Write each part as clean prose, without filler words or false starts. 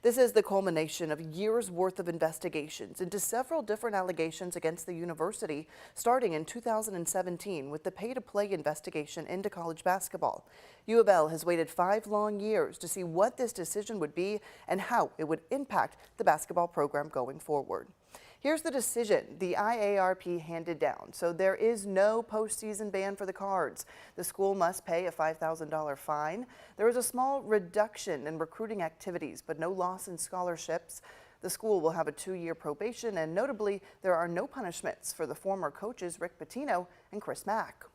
This is the culmination of years worth of investigations into several different allegations against the university, starting in 2017 with the pay-to-play investigation into college basketball. U of L has waited 5 long years to see what this decision would be and how it would impact the basketball program going forward. Here's the decision the IARP handed down. So there is no postseason ban for the Cards. The school must pay a $5,000 fine. There is a small reduction in recruiting activities, but no loss in scholarships. The school will have a 2-year probation, and notably, there are no punishments for the former coaches Rick Pitino and Chris Mack.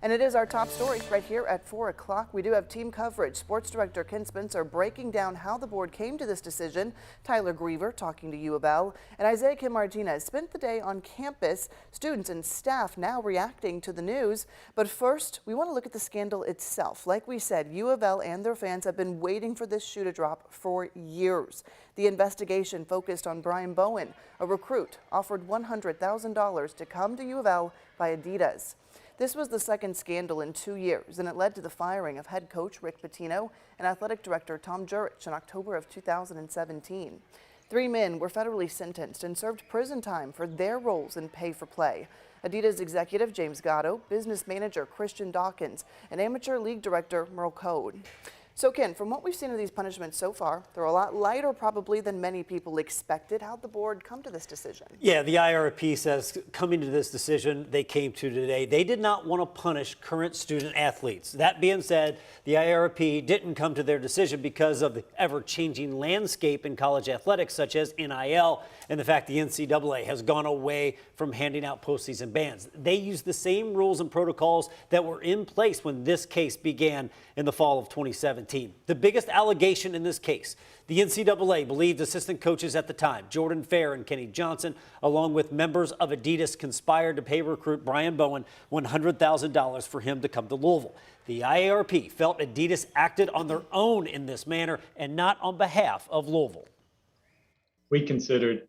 And it is our top story right here at 4 o'clock. We do have team coverage. Sports Director Ken Spencer breaking down how the board came to this decision. Tyler Griever talking to U of L. And Isaiah Kim Martinez spent the day on campus. Students and staff now reacting to the news. But first, we want to look at the scandal itself. Like we said, U of L and their fans have been waiting for this shoe to drop for years. The investigation focused on Brian Bowen, a recruit offered $100,000 to come to U of L by Adidas. This was the second scandal in 2 years, and it led to the firing of head coach Rick Pitino and athletic director Tom Jurich in October of 2017. 3 men were federally sentenced and served prison time for their roles in pay for play. Adidas executive James Gatto, business manager Christian Dawkins, and amateur league director Merle Code. So Ken, from what we've seen of these punishments so far, they're a lot lighter probably than many people expected. How'd the board come to this decision? Yeah, the IARP says coming to this decision they came to today, they did not want to punish current student athletes. That being said, the IARP didn't come to their decision because of the ever-changing landscape in college athletics, such as NIL, and the fact the NCAA has gone away from handing out postseason bans. They use the same rules and protocols that were in place when this case began in the fall of 2017. The biggest allegation in this case, the NCAA believed assistant coaches at the time, Jordan Fair and Kenny Johnson, along with members of Adidas, conspired to pay recruit Brian Bowen $100,000 for him to come to Louisville. The IARP felt Adidas acted on their own in this manner and not on behalf of Louisville. We considered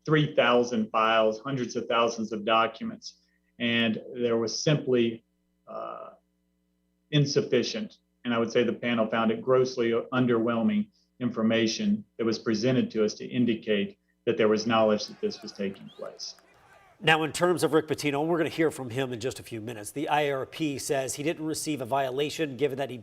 3,000 files, hundreds of thousands of documents, and there was simply insufficient, and I would say the panel found it grossly underwhelming information that was presented to us to indicate that there was knowledge that this was taking place. Now, in terms of Rick Pitino, and we're going to hear from him in just a few minutes, the IARP says he didn't receive a violation given that he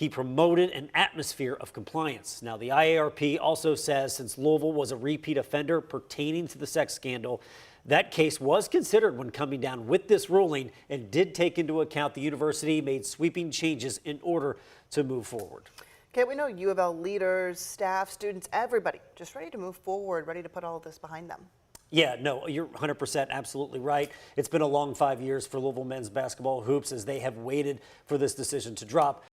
promoted an atmosphere of compliance. Now, the IARP also says since Louisville was a repeat offender pertaining to the sex scandal, that case was considered when coming down with this ruling and did take into account the university made sweeping changes in order to move forward. Okay, we know U of L leaders, staff, students, everybody just ready to move forward, ready to put all of this behind them. Yeah, no, you're 100% absolutely right. It's been a long 5 years for Louisville men's basketball hoops as they have waited for this decision to drop.